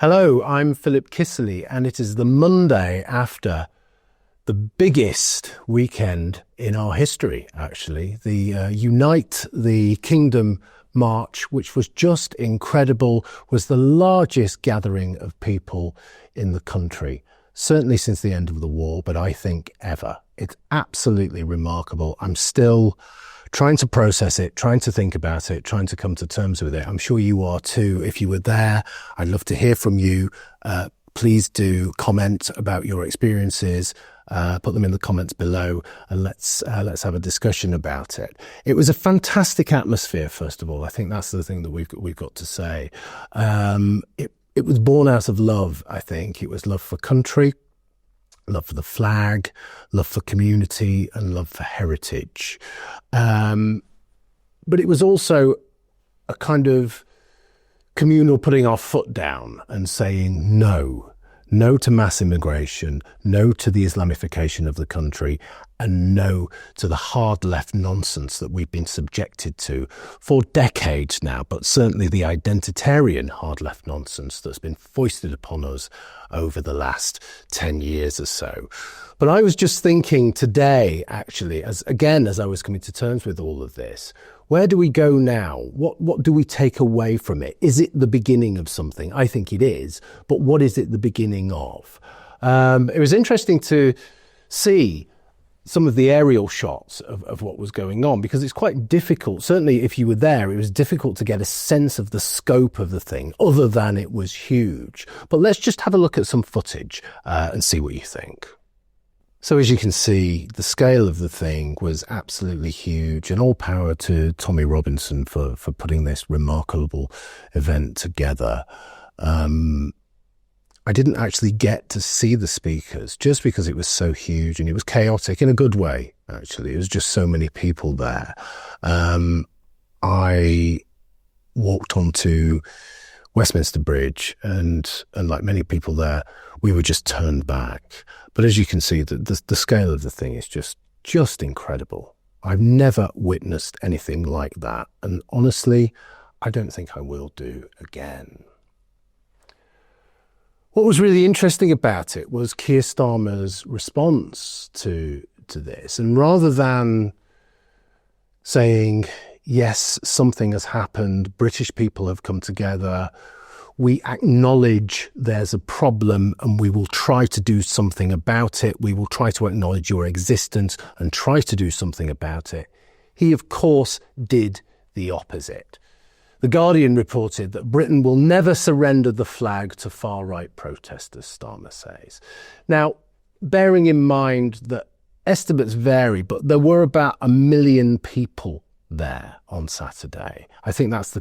Hello, I'm Philip Kisserly, and it is the Monday after the biggest weekend in our history, actually, the Unite the Kingdom March, which was just incredible, was the largest gathering of people in the country, certainly since the end of the war, but I think ever. It's absolutely remarkable. I'm still trying to process it, trying to think about it, trying to come to terms with it. I'm sure you are too. If you were there, I'd love to hear from you. Please do comment about your experiences. Put them in the comments below, and let's have a discussion about it. It was a fantastic atmosphere, first of all. I think that's the thing that we've got to say. It was born out of love, I think. It was love for country, love for the flag, love for community, and love for heritage. But it was also a kind of communal putting our foot down and saying no to mass immigration, no to the Islamification of the country, and no to the hard left nonsense that we've been subjected to for decades now, but certainly the identitarian hard left nonsense that's been foisted upon us over the last 10 years or so. But I was just thinking today, actually, as I was coming to terms with all of this, where do we go now? What do we take away from it? Is it the beginning of something? I think it is, but what is it the beginning of? It was interesting to see some of the aerial shots of what was going on, because it's quite difficult. Certainly if you were there, it was difficult to get a sense of the scope of the thing, other than it was huge. But let's just have a look at some footage and see what you think. So as you can see, the scale of the thing was absolutely huge, and all power to Tommy Robinson for putting this remarkable event together. I didn't actually get to see the speakers just because it was so huge, and it was chaotic in a good way, actually. It was just so many people there. I walked onto Westminster Bridge, and like many people there, we were just turned back. But as you can see, the scale of the thing is just incredible. I've never witnessed anything like that, and honestly, I don't think I will do again. What was really interesting about it was Keir Starmer's response to this, and rather than saying, yes, something has happened, British people have come together, we acknowledge there's a problem and we will try to do something about it. We will try to acknowledge your existence and try to do something about it. He, of course, did the opposite. The Guardian reported that Britain will never surrender the flag to far-right protesters, Starmer says. Now, bearing in mind that estimates vary, but there were about 1 million people there on Saturday. I think that's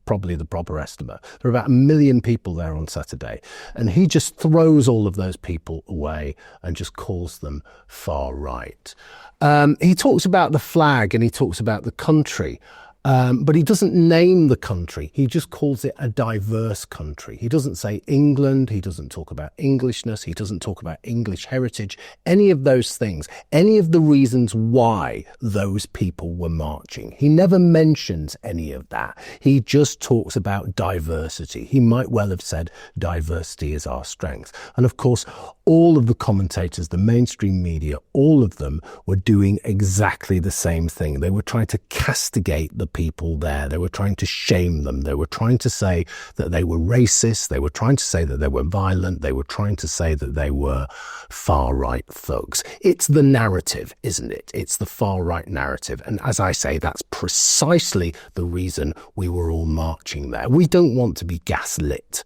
probably the proper estimate. There were about 1 million people there on Saturday, and he just throws all of those people away and just calls them far right. He talks about the flag and he talks about the country, but he doesn't name the country. He just calls it a diverse country. He doesn't say England. He doesn't talk about Englishness. He doesn't talk about English heritage, any of those things, any of the reasons why those people were marching. He never mentions any of that. He just talks about diversity. He might well have said diversity is our strength. And of course, all of the commentators, the mainstream media, all of them were doing exactly the same thing. They were trying to castigate the people there. They were trying to shame them. They were trying to say that they were racist. They were trying to say that they were violent. They were trying to say that they were far-right thugs. It's the narrative, isn't it? It's the far-right narrative. And as I say, that's precisely the reason we were all marching there. We don't want to be gaslit.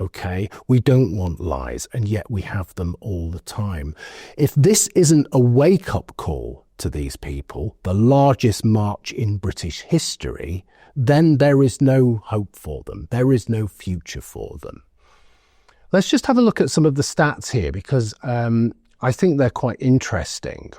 Okay, we don't want lies, and yet we have them all the time. If this isn't a wake-up call to these people, the largest march in British history, then there is no hope for them. There is no future for them. Let's just have a look at some of the stats here, because I think they're quite interesting.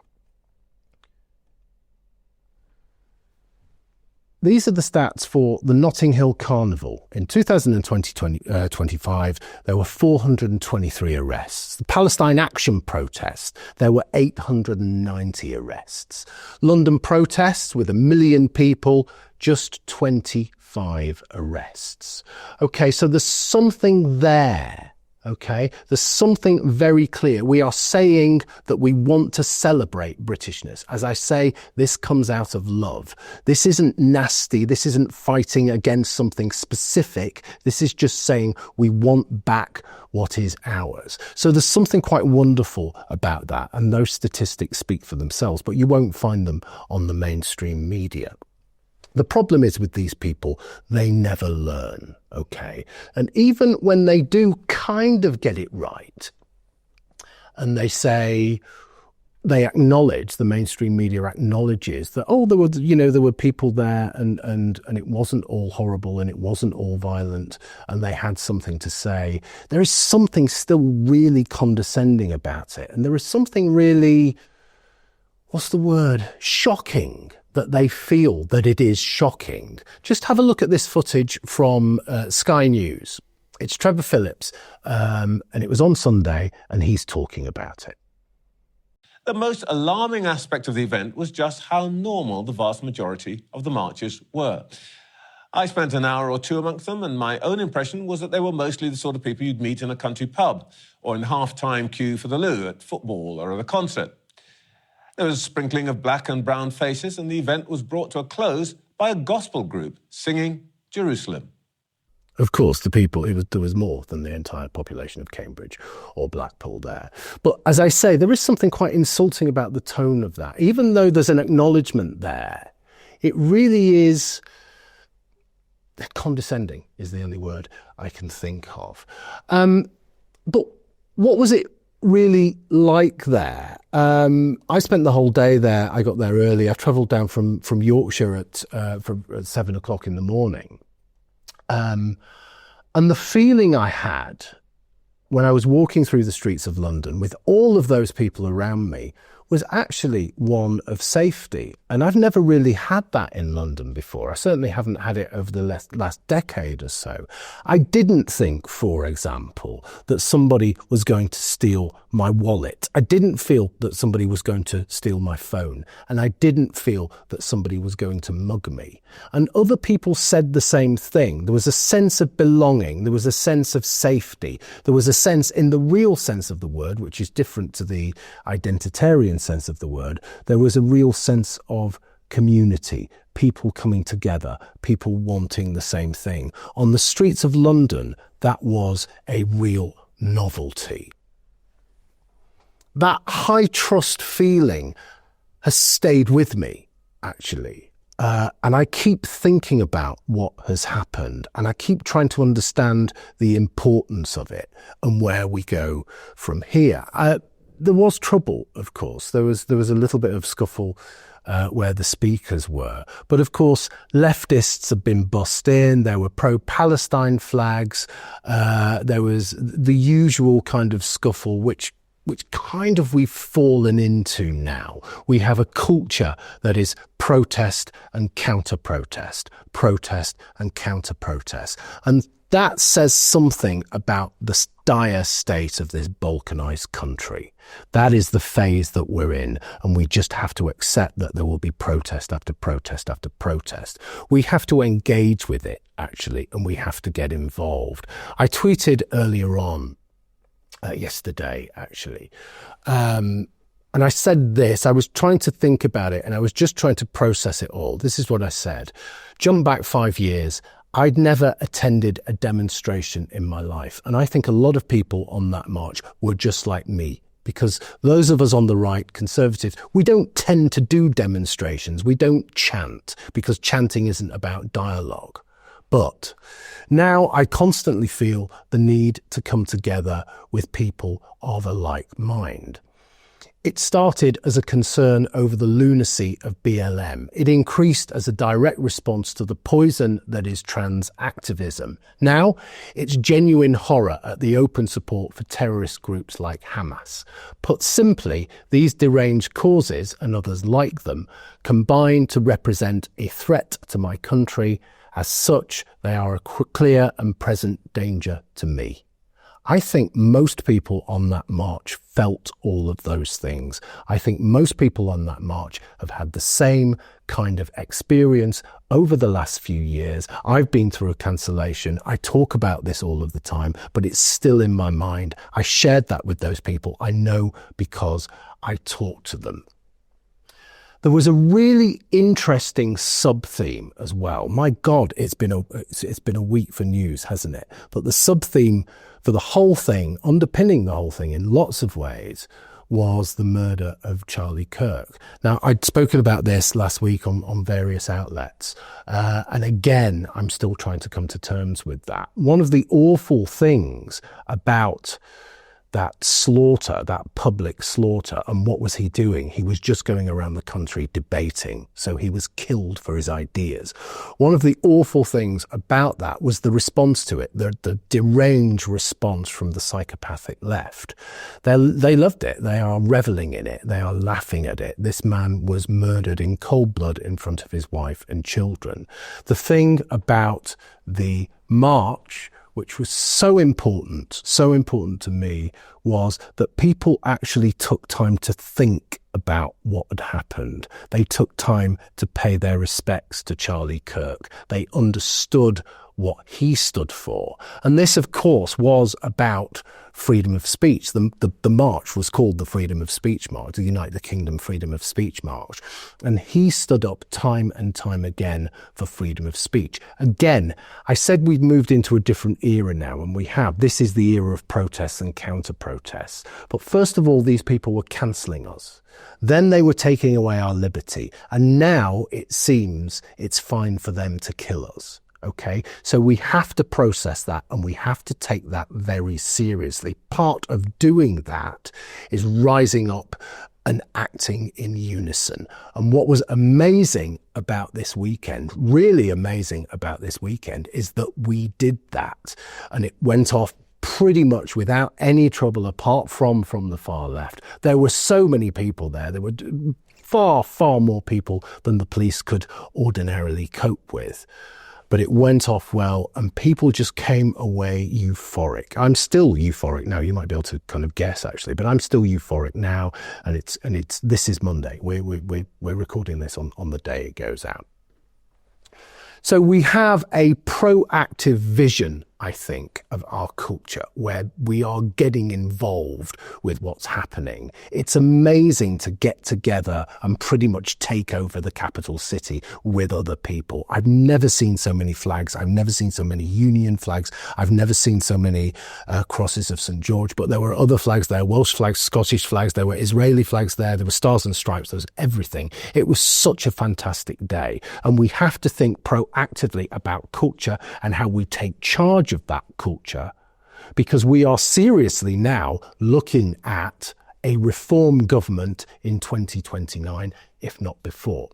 these are the stats for the Notting Hill Carnival. In 2025, there were 423 arrests. The Palestine Action protest, there were 890 arrests. London protests with 1 million people, just 25 arrests. Okay, so there's something there. Okay, there's something very clear. We are saying that we want to celebrate Britishness. As I say, this comes out of love. This isn't nasty. This isn't fighting against something specific. This is just saying we want back what is ours. So there's something quite wonderful about that. And those statistics speak for themselves, but you won't find them on the mainstream media. The problem is with these people, they never learn, okay? And even when they do kind of get it right, and they say, they acknowledge, the mainstream media acknowledges that, oh, there were people there and it wasn't all horrible and it wasn't all violent and they had something to say. There is something still really condescending about it. And there is something really, what's the word? Shocking. That they feel that it is shocking. Just have a look at this footage from Sky News. It's Trevor Phillips, and it was on Sunday, and he's talking about it. The most alarming aspect of the event was just how normal the vast majority of the marchers were. I spent an hour or two amongst them, and my own impression was that they were mostly the sort of people you'd meet in a country pub or in half-time queue for the loo at football or at a concert. There was a sprinkling of black and brown faces, and the event was brought to a close by a gospel group singing Jerusalem. Of course, there was more than the entire population of Cambridge or Blackpool there. But as I say, there is something quite insulting about the tone of that. Even though there's an acknowledgement there, it really is condescending is the only word I can think of. But what was it really like there? I spent the whole day there. I got there early. I've travelled down from Yorkshire at 7 o'clock in the morning. And the feeling I had when I was walking through the streets of London with all of those people around me was actually one of safety. And I've never really had that in London before. I certainly haven't had it over the last decade or so. I didn't think, for example, that somebody was going to steal my wallet. I didn't feel that somebody was going to steal my phone. And I didn't feel that somebody was going to mug me. And other people said the same thing. There was a sense of belonging. There was a sense of safety. There was a sense, in the real sense of the word, which is different to the identitarian sense of the word, there was a real sense of community, people coming together, people wanting the same thing. On the streets of London, that was a real novelty. That high trust feeling has stayed with me, actually. And I keep thinking about what has happened, and I keep trying to understand the importance of it and where we go from here. There was trouble, of course. There was a little bit of scuffle where the speakers were. But of course, leftists had been bussed in. There were pro-Palestine flags. There was the usual kind of scuffle, which kind of we've fallen into now. We have a culture that is protest and counter-protest, protest and counter-protest. And that says something about the dire state of this balkanized country. That is the phase that we're in, and we just have to accept that there will be protest after protest after protest. We have to engage with it, actually, and we have to get involved. I tweeted earlier on, yesterday, actually, and I said this. I was trying to think about it, and I was just trying to process it all. This is what I said. Jump back 5 years. I'd never attended a demonstration in my life. And I think a lot of people on that march were just like me, because those of us on the right, conservatives, we don't tend to do demonstrations. We don't chant, because chanting isn't about dialogue. But now I constantly feel the need to come together with people of a like mind. It started as a concern over the lunacy of BLM. It increased as a direct response to the poison that is trans activism. Now, it's genuine horror at the open support for terrorist groups like Hamas. Put simply, these deranged causes, and others like them, combine to represent a threat to my country. As such, they are a clear and present danger to me. I think most people on that march felt all of those things. I think most people on that march have had the same kind of experience over the last few years. I've been through a cancellation. I talk about this all of the time, but it's still in my mind. I shared that with those people. I know because I talked to them. There was a really interesting sub-theme as well. My God, it's been a week for news, hasn't it? But the sub-theme for the whole thing, underpinning the whole thing in lots of ways, was the murder of Charlie Kirk. Now, I'd spoken about this last week on various outlets. And again, I'm still trying to come to terms with that. One of the awful things about that slaughter, that public slaughter, and what was he doing? He was just going around the country debating, so he was killed for his ideas. One of the awful things about that was the response to it, the deranged response from the psychopathic left. They loved it. They are reveling in it. They are laughing at it. This man was murdered in cold blood in front of his wife and children. The thing about the march, which was so important to me, was that people actually took time to think about what had happened. They took time to pay their respects to Charlie Kirk. They understood what he stood for. And this, of course, was about freedom of speech. The march was called the Freedom of Speech March, the United Kingdom Freedom of Speech March. And he stood up time and time again for freedom of speech. Again, I said we'd moved into a different era now, and we have. This is the era of protests and counter-protests. But first of all, these people were cancelling us. Then they were taking away our liberty. And now it seems it's fine for them to kill us. Okay, so we have to process that, and we have to take that very seriously. Part of doing that is rising up and acting in unison. And what was amazing about this weekend, really amazing about this weekend, is that we did that, and it went off pretty much without any trouble, apart from the far left. There were so many people there. There were far more people than the police could ordinarily cope with. But it went off well, and people just came away euphoric. I'm still euphoric now. You might be able to kind of guess, actually, but I'm still euphoric now. And this is Monday. We're recording this on the day it goes out. So we have a proactive vision, I think, of our culture, where we are getting involved with what's happening. It's amazing to get together and pretty much take over the capital city with other people. I've never seen so many flags. I've never seen so many Union flags. I've never seen so many crosses of St. George, but there were other flags there, Welsh flags, Scottish flags, there were Israeli flags there were stars and stripes, there was everything. It was such a fantastic day. And we have to think proactively about culture and how we take charge of that culture, because we are seriously now looking at a reform government in 2029, if not before.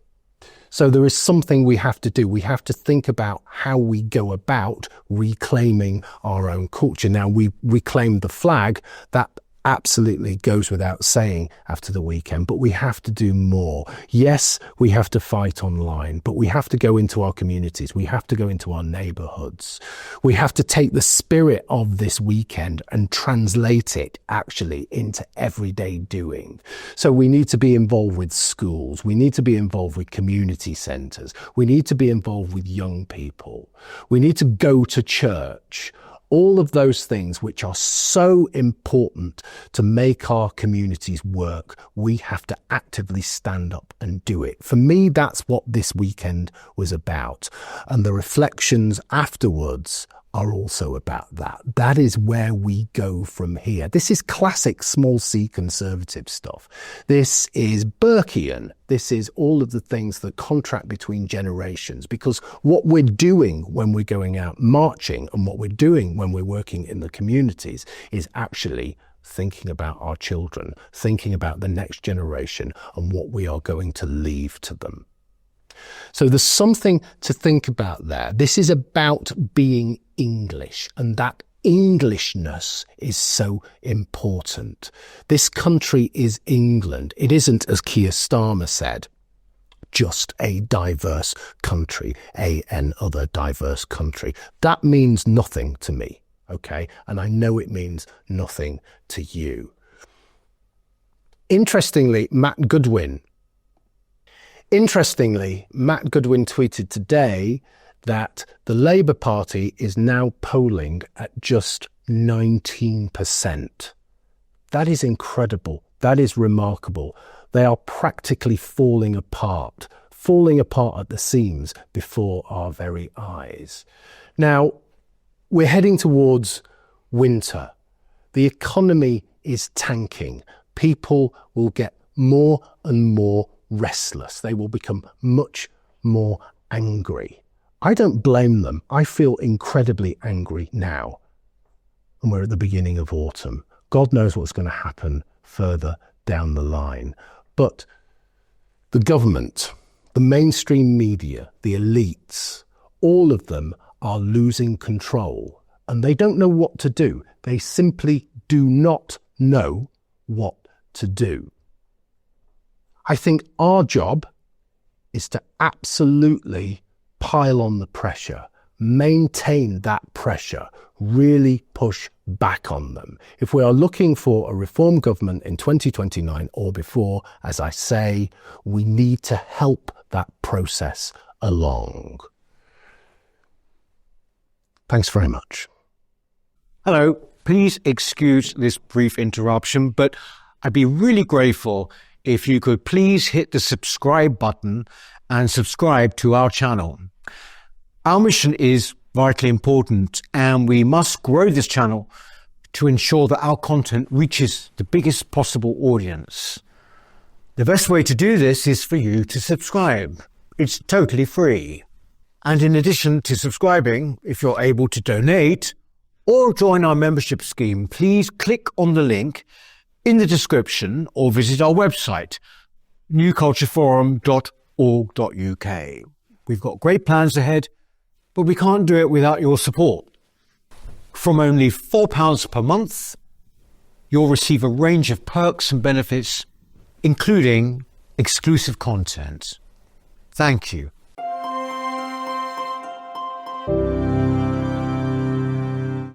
So there is something we have to do. We have to think about how we go about reclaiming our own culture. Now, we reclaimed the flag. That absolutely goes without saying after the weekend, but we have to do more. Yes, we have to fight online, but we have to go into our communities. We have to go into our neighborhoods. We have to take the spirit of this weekend and translate it actually into everyday doing. So we need to be involved with schools. We need to be involved with community centers. We need to be involved with young people. We need to go to church. All of those things which are so important to make our communities work, we have to actively stand up and do it. For me, that's what this weekend was about. And the reflections afterwards are also about that. That is where we go from here. This is classic small c conservative stuff. This is Burkean. This is all of the things that contract between generations, because what we're doing when we're going out marching and what we're doing when we're working in the communities is actually thinking about our children, thinking about the next generation and what we are going to leave to them. So there's something to think about there. This is about being English, and that Englishness is so important. This country is England. It isn't, as Keir Starmer said, just a diverse country, another diverse country. That means nothing to me, okay? And I know it means nothing to you. Interestingly, Matt Goodwin tweeted today that the Labour Party is now polling at just 19%. That is incredible. That is remarkable. They are practically falling apart at the seams before our very eyes. Now, we're heading towards winter. The economy is tanking. People will get more and more restless. They will become much more angry. I don't blame them. I feel incredibly angry now. And we're at the beginning of autumn. God knows what's going to happen further down the line. But the government, the mainstream media, the elites, all of them are losing control. And they don't know what to do. They simply do not know what to do. I think our job is to absolutely pile on the pressure, maintain that pressure, really push back on them. If we are looking for a reform government in 2029 or before, as I say, we need to help that process along. Thanks very much. Hello, please excuse this brief interruption, but I'd be really grateful if you could please hit the subscribe button and subscribe to our channel. Our mission is vitally important, and we must grow this channel to ensure that our content reaches the biggest possible audience. The best way to do this is for you to subscribe. It's totally free. And in addition to subscribing, if you're able to donate or join our membership scheme, please click on the link in the description or visit our website, newcultureforum.org.uk. We've got great plans ahead, but we can't do it without your support. From only £4 per month, you'll receive a range of perks and benefits, including exclusive content. Thank you.